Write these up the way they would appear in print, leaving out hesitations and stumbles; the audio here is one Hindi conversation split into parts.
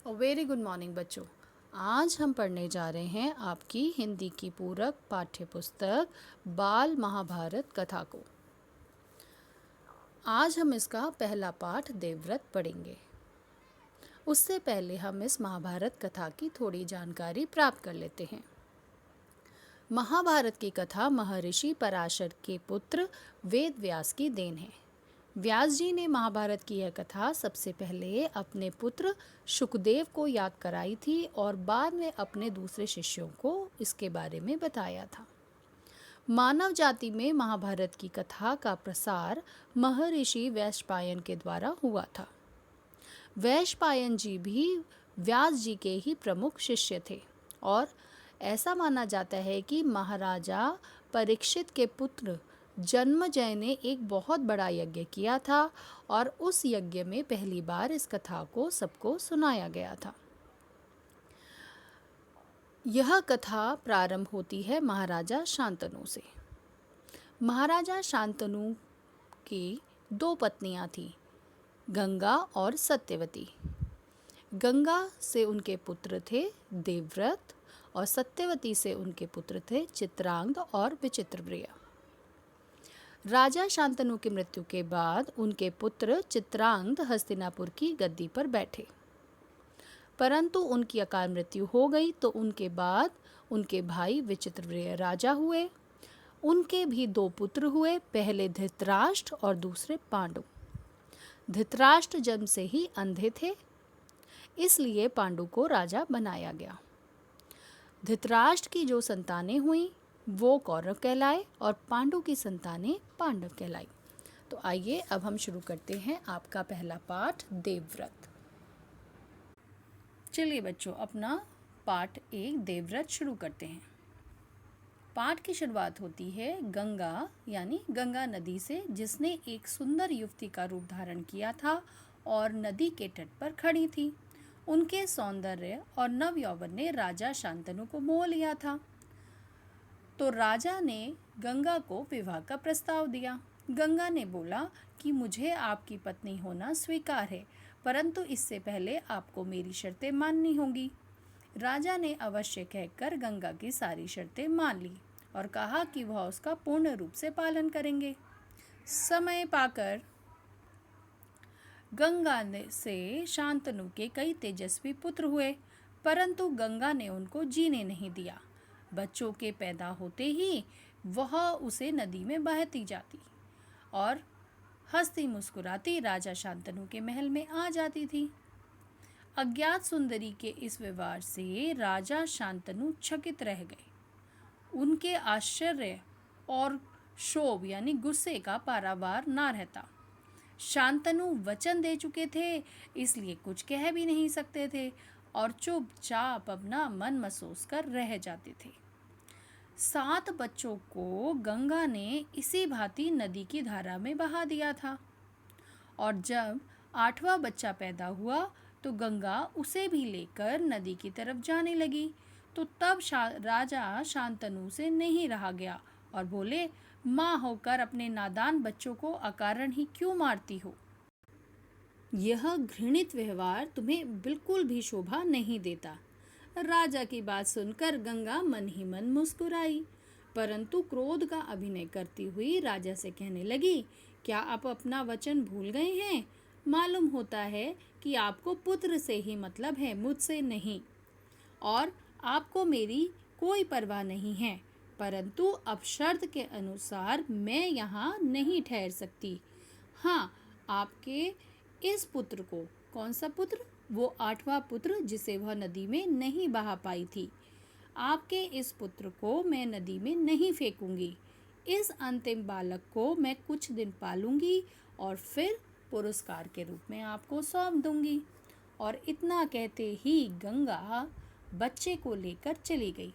वेरी गुड मॉर्निंग बच्चों। आज हम पढ़ने जा रहे हैं आपकी हिंदी की पूरक पाठ्य पुस्तक बाल महाभारत कथा को। आज हम इसका पहला पाठ देवव्रत पढ़ेंगे। उससे पहले हम इस महाभारत कथा की थोड़ी जानकारी प्राप्त कर लेते हैं। महाभारत की कथा महर्षि पराशर के पुत्र वेद व्यास की देन है। व्यास जी ने महाभारत की यह कथा सबसे पहले अपने पुत्र शुकदेव को याद कराई थी और बाद में अपने दूसरे शिष्यों को इसके बारे में बताया था। मानव जाति में महाभारत की कथा का प्रसार महर्षि वैशंपायन के द्वारा हुआ था। वैशंपायन जी भी व्यास जी के ही प्रमुख शिष्य थे और ऐसा माना जाता है कि महाराजा परीक्षित के पुत्र जन्मजय ने एक बहुत बड़ा यज्ञ किया था और उस यज्ञ में पहली बार इस कथा को सबको सुनाया गया था। यह कथा प्रारंभ होती है महाराजा शांतनु से। महाराजा शांतनु की दो पत्नियां थीं, गंगा और सत्यवती। गंगा से उनके पुत्र थे देवव्रत और सत्यवती से उनके पुत्र थे चित्रांगद और विचित्रप्रिय। राजा शांतनु की मृत्यु के बाद उनके पुत्र चित्रांगद हस्तिनापुर की गद्दी पर बैठे, परंतु उनकी अकाल मृत्यु हो गई तो उनके बाद उनके भाई विचित्रप्रिय राजा हुए। उनके भी दो पुत्र हुए, पहले धृतराष्ट्र और दूसरे पांडु। धृतराष्ट्र जन्म से ही अंधे थे, इसलिए पांडु को राजा बनाया गया। धृतराष्ट्र की जो संतानें हुईं वो कौरव कहलाए और पांडु की संतानें पांडव कहलाई। तो आइए अब हम शुरू करते हैं आपका पहला पाठ देवव्रत। चलिए बच्चों, अपना पाठ 1 देवव्रत शुरू करते हैं। पाठ की शुरुआत होती है गंगा यानी गंगा नदी से, जिसने एक सुंदर युवती का रूप धारण किया था और नदी के तट पर खड़ी थी। उनके सौंदर्य और नव यौवन ने राजा शांतनु को मोह लिया था, तो राजा ने गंगा को विवाह का प्रस्ताव दिया। गंगा ने बोला कि मुझे आपकी पत्नी होना स्वीकार है, परंतु इससे पहले आपको मेरी शर्तें माननी होंगी। राजा ने अवश्य कहकर गंगा की सारी शर्तें मान ली और कहा कि वह उसका पूर्ण रूप से पालन करेंगे। समय पाकर गंगा से शांतनु के कई तेजस्वी पुत्र हुए, परंतु गंगा ने उनको जीने नहीं दिया। बच्चों के पैदा होते ही वह उसे नदी में बहती जाती और हंसती मुस्कुराती राजा शांतनु के महल में आ जाती थी। अज्ञात सुंदरी के इस व्यवहार से राजा शांतनु चकित रह गए। उनके आश्चर्य और क्षोभ यानी गुस्से का पारावार ना रहता। शांतनु वचन दे चुके थे, इसलिए कुछ कह भी नहीं सकते थे और चुपचाप अपना मन मसोस कर रह जाते थे। 7 बच्चों को गंगा ने इसी भांति नदी की धारा में बहा दिया था और जब 8वां बच्चा पैदा हुआ तो गंगा उसे भी लेकर नदी की तरफ जाने लगी। तो तब राजा शांतनु से नहीं रहा गया और बोले, माँ होकर अपने नादान बच्चों को अकारण ही क्यों मारती हो? यह घृणित व्यवहार तुम्हें बिल्कुल भी शोभा नहीं देता। राजा की बात सुनकर गंगा मन ही मन मुस्कुराई, परंतु क्रोध का अभिनय करती हुई राजा से कहने लगी, क्या आप अपना वचन भूल गए हैं? मालूम होता है कि आपको पुत्र से ही मतलब है, मुझसे नहीं, और आपको मेरी कोई परवाह नहीं है, परंतु अब शर्त के अनुसार मैं यहाँ नहीं ठहर सकती। हाँ, आपके इस पुत्र को, कौन सा पुत्र? वो 8वां पुत्र जिसे वह नदी में नहीं बहा पाई थी। आपके इस पुत्र को मैं नदी में नहीं फेंकूंगी। इस अंतिम बालक को मैं कुछ दिन पालूंगी और फिर पुरस्कार के रूप में आपको सौंप दूंगी। और इतना कहते ही गंगा बच्चे को लेकर चली गई।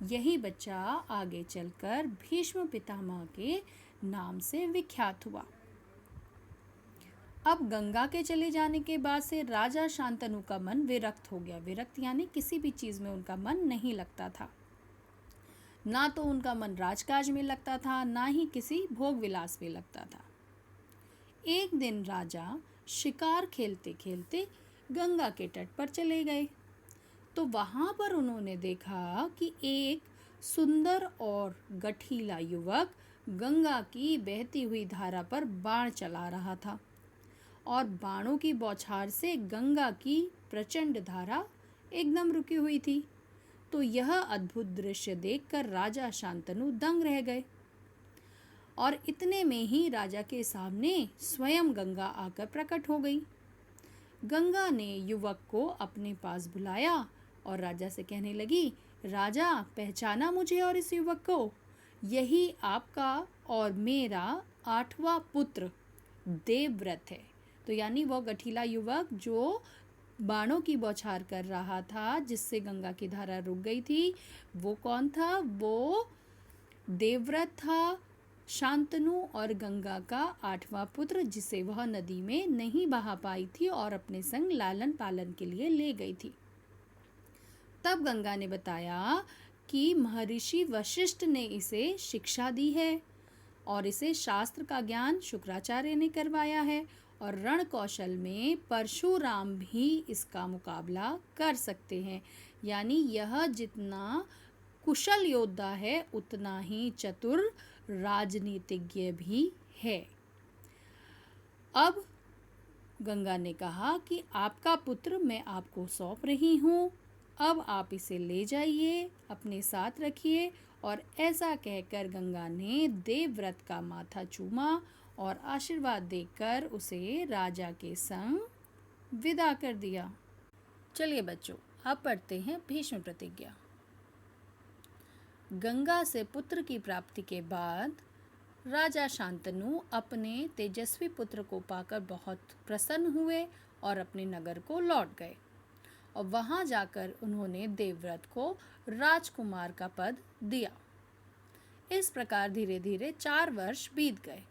यही बच्चा आगे चलकर भीष्म पितामह के नाम से विख्यात हुआ। अब गंगा के चले जाने के बाद से राजा शांतनु का मन विरक्त हो गया। विरक्त यानी किसी भी चीज में उनका मन नहीं लगता था। ना तो उनका मन राजकाज में लगता था, ना ही किसी भोग विलास में लगता था। एक दिन राजा शिकार खेलते खेलते गंगा के तट पर चले गए। तो वहाँ पर उन्होंने देखा कि एक सुंदर और गठीला युवक गंगा की बहती हुई धारा पर बाण चला रहा था और बाणों की बौछार से गंगा की प्रचंड धारा एकदम रुकी हुई थी। तो यह अद्भुत दृश्य देखकर राजा शांतनु दंग रह गए और इतने में ही राजा के सामने स्वयं गंगा आकर प्रकट हो गई। गंगा ने युवक को अपने पास बुलाया और राजा से कहने लगी, राजा, पहचाना मुझे और इस युवक को? यही आपका और मेरा 8वां पुत्र देवव्रत है। तो यानी वो गठीला युवक जो बाणों की बौछार कर रहा था जिससे गंगा की धारा रुक गई थी, वो कौन था? वो देवव्रत था, शांतनु और गंगा का 8वां पुत्र, जिसे वह नदी में नहीं बहा पाई थी और अपने संग लालन पालन के लिए ले गई थी। तब गंगा ने बताया कि महर्षि वशिष्ठ ने इसे शिक्षा दी है और इसे शास्त्र का ज्ञान शुक्राचार्य ने करवाया है और रण कौशल में परशुराम भी इसका मुकाबला कर सकते हैं। यानी यह जितना कुशल योद्धा है उतना ही चतुर राजनीतिज्ञ भी है। अब गंगा ने कहा कि आपका पुत्र मैं आपको सौंप रही हूँ, अब आप इसे ले जाइए, अपने साथ रखिए। और ऐसा कहकर गंगा ने देवव्रत का माथा चूमा और आशीर्वाद देकर उसे राजा के संग विदा कर दिया। चलिए बच्चों, अब पढ़ते हैं भीष्म प्रतिज्ञा। गंगा से पुत्र की प्राप्ति के बाद राजा शांतनु अपने तेजस्वी पुत्र को पाकर बहुत प्रसन्न हुए और अपने नगर को लौट गए और वहां जाकर उन्होंने देवव्रत को राजकुमार का पद दिया। इस प्रकार धीरे धीरे 4 वर्ष बीत गए।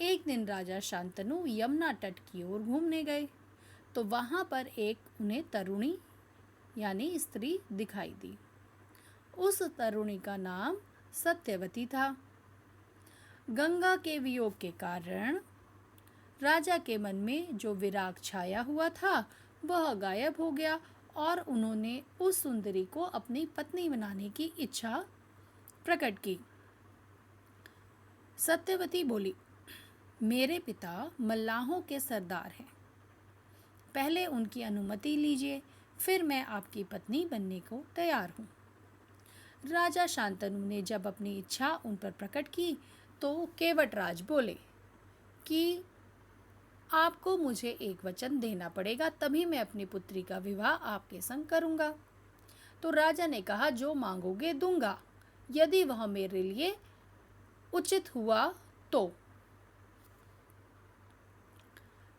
एक दिन राजा शांतनु यमुना तट की ओर घूमने गए तो वहां पर एक उन्हें तरुणी यानी स्त्री दिखाई दी। उस तरुणी का नाम सत्यवती था। गंगा के वियोग के कारण राजा के मन में जो विराग छाया हुआ था वह गायब हो गया और उन्होंने उस सुंदरी को अपनी पत्नी बनाने की इच्छा प्रकट की। सत्यवती बोली, मेरे पिता मल्लाहों के सरदार हैं, पहले उनकी अनुमति लीजिए, फिर मैं आपकी पत्नी बनने को तैयार हूँ। राजा शांतनु ने जब अपनी इच्छा उन पर प्रकट की तो केवटराज बोले कि आपको मुझे एक वचन देना पड़ेगा, तभी मैं अपनी पुत्री का विवाह आपके संग करूँगा। तो राजा ने कहा, जो मांगोगे दूंगा, यदि वह मेरे लिए उचित हुआ तो।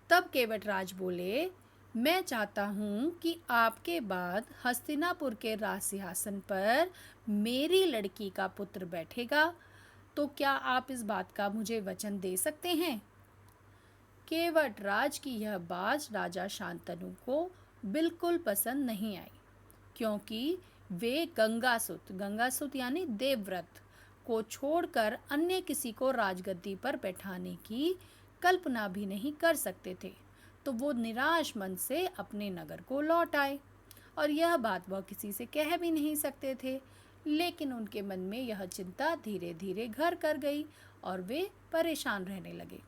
तब केवटराज बोले, मैं चाहता हूँ कि आपके बाद हस्तिनापुर के राज सिंहासन पर मेरी लड़की का पुत्र बैठेगा, तो क्या आप इस बात का मुझे वचन दे सकते हैं? केवटराज की यह बात राजा शांतनु को बिल्कुल पसंद नहीं आई, क्योंकि वे गंगासुत यानी देवव्रत को छोड़कर अन्य किसी को राजगद्दी पर बैठाने की कल्पना भी नहीं कर सकते थे। तो वो निराश मन से अपने नगर को लौट आए और यह बात वह किसी से कह भी नहीं सकते थे। लेकिन उनके मन में यह चिंता धीरे धीरे घर कर गई और वे परेशान रहने लगे।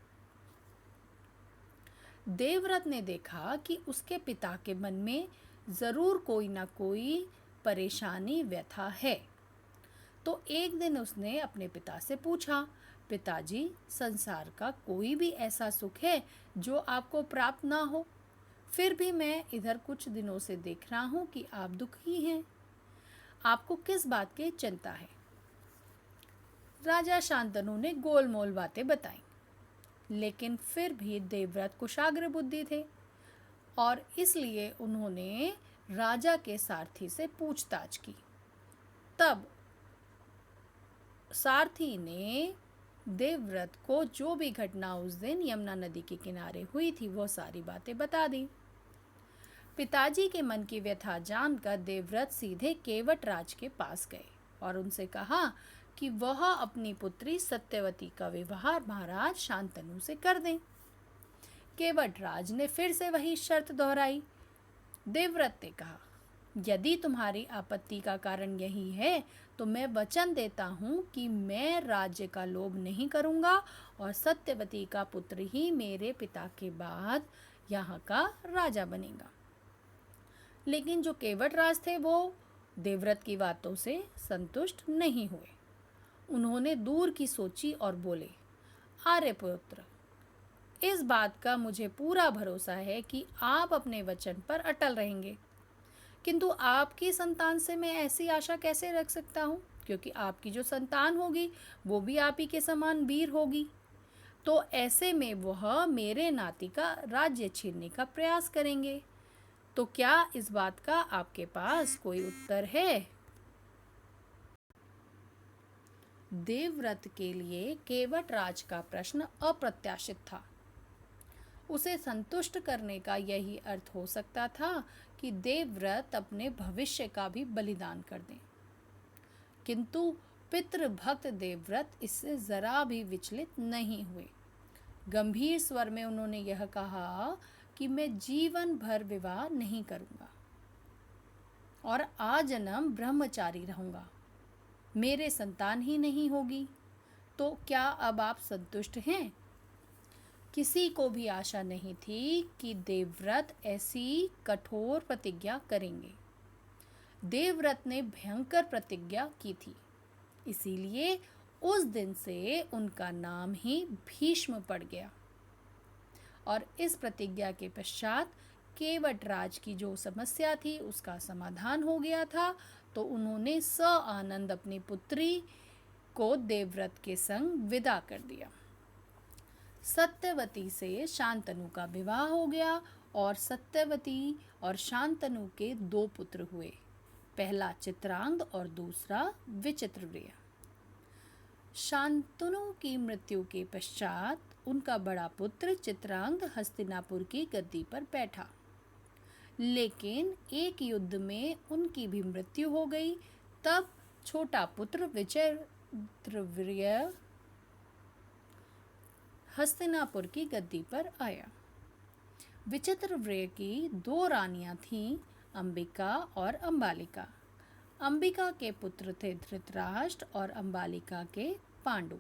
देवव्रत ने देखा कि उसके पिता के मन में जरूर कोई ना कोई परेशानी व्यथा है। तो एक दिन उसने अपने पिता से पूछा, पिताजी, संसार का कोई भी ऐसा सुख है जो आपको प्राप्त ना हो? फिर भी मैं इधर कुछ दिनों से देख रहा हूँ कि आप दुखी हैं। आपको किस बात की चिंता है? राजा शांतनु ने गोलमोल बातें बताई, लेकिन फिर भी देवव्रत कुशाग्र बुद्धि थे और इसलिए उन्होंने राजा के सारथी से पूछताछ की। तब सारथी ने देवव्रत को जो भी घटना उस दिन यमुना नदी के किनारे हुई थी वो सारी बातें बता दी। पिताजी के मन की व्यथा जानकर देवव्रत सीधे केवटराज के पास गए और उनसे कहा कि वह अपनी पुत्री सत्यवती का विवाह महाराज शांतनु से कर दें। केवटराज ने फिर से वही शर्त दोहराई। देवव्रत ने कहा, यदि तुम्हारी आपत्ति का कारण यही है तो मैं वचन देता हूँ कि मैं राज्य का लोभ नहीं करूँगा और सत्यवती का पुत्र ही मेरे पिता के बाद यहाँ का राजा बनेगा। लेकिन जो केवटराज थे वो देवव्रत की बातों से संतुष्ट नहीं हुए। उन्होंने दूर की सोची और बोले, आर्यपुत्र, इस बात का मुझे पूरा भरोसा है कि आप अपने वचन पर अटल रहेंगे, किंतु आपकी संतान से मैं ऐसी आशा कैसे रख सकता हूँ, क्योंकि आपकी जो संतान होगी वो भी आप ही के समान वीर होगी। तो ऐसे में वह मेरे नाती का राज्य छीनने का प्रयास करेंगे। तो क्या इस बात का आपके पास कोई उत्तर है? देवव्रत के लिए केवटराज का प्रश्न अप्रत्याशित था। उसे संतुष्ट करने का यही अर्थ हो सकता था कि देवव्रत अपने भविष्य का भी बलिदान कर दें। किंतु पितृभक्त देवव्रत इससे जरा भी विचलित नहीं हुए। गंभीर स्वर में उन्होंने यह कहा कि मैं जीवन भर विवाह नहीं करूंगा और आजन्म ब्रह्मचारी रहूंगा। मेरे संतान ही नहीं होगी। तो क्या अब आप संतुष्ट हैं? किसी को भी आशा नहीं थी कि देवव्रत ऐसी कठोर प्रतिज्ञा करेंगे। देवव्रत ने भयंकर प्रतिज्ञा की थी, इसीलिए उस दिन से उनका नाम ही भीष्म पड़ गया। और इस प्रतिज्ञा के पश्चात केवटराज की जो समस्या थी उसका समाधान हो गया था। तो उन्होंने सआनंद अपनी पुत्री को देवव्रत के संग विदा कर दिया। सत्यवती से शांतनु का विवाह हो गया और सत्यवती और शांतनु के 2 पुत्र हुए, पहला चित्रांगद और दूसरा विचित्रवीर्य। शांतनु की मृत्यु के पश्चात उनका बड़ा पुत्र चित्रांगद हस्तिनापुर की गद्दी पर बैठा, लेकिन एक युद्ध में उनकी भी मृत्यु हो गई। तब छोटा पुत्र विचित्रवीर्य हस्तिनापुर की गद्दी पर आया। विचित्रवीर्य की 2 रानियां थीं, अंबिका और अंबालिका। अंबिका के पुत्र थे धृतराष्ट्र और अंबालिका के पांडु।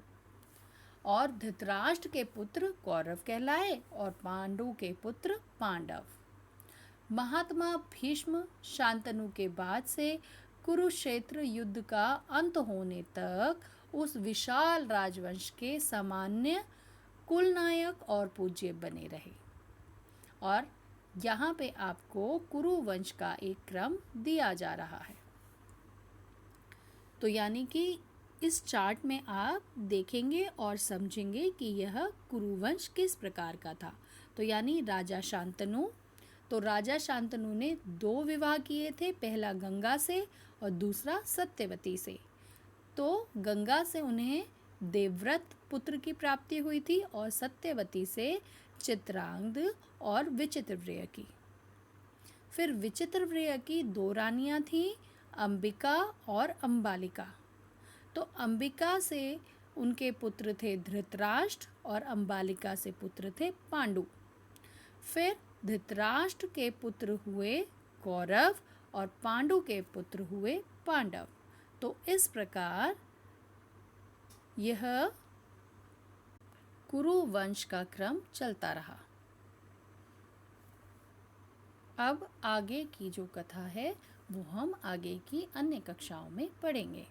और धृतराष्ट्र के पुत्र कौरव कहलाए और पांडु के पुत्र पांडव। महात्मा भीष्म शांतनु के बाद से कुरुक्षेत्र युद्ध का अंत होने तक उस विशाल राजवंश के सामान्य कुलनायक और पूज्य बने रहे। और यहाँ पे आपको कुरुवंश का एक क्रम दिया जा रहा है। तो यानी कि इस चार्ट में आप देखेंगे और समझेंगे कि यह कुरुवंश किस प्रकार का था। तो यानी राजा शांतनु, तो राजा शांतनु ने 2 विवाह किए थे, पहला गंगा से और दूसरा सत्यवती से। तो गंगा से उन्हें देवव्रत पुत्र की प्राप्ति हुई थी और सत्यवती से चित्रांगद और विचित्रवीर्य की। फिर विचित्रवीर्य की 2 रानियां थीं, अंबिका और अंबालिका। तो अंबिका से उनके पुत्र थे धृतराष्ट्र और अंबालिका से पुत्र थे पांडु। फिर धृतराष्ट्र के पुत्र हुए कौरव और पांडु के पुत्र हुए पांडव। तो इस प्रकार यह कुरुवंश का क्रम चलता रहा। अब आगे की जो कथा है वो हम आगे की अन्य कक्षाओं में पढ़ेंगे।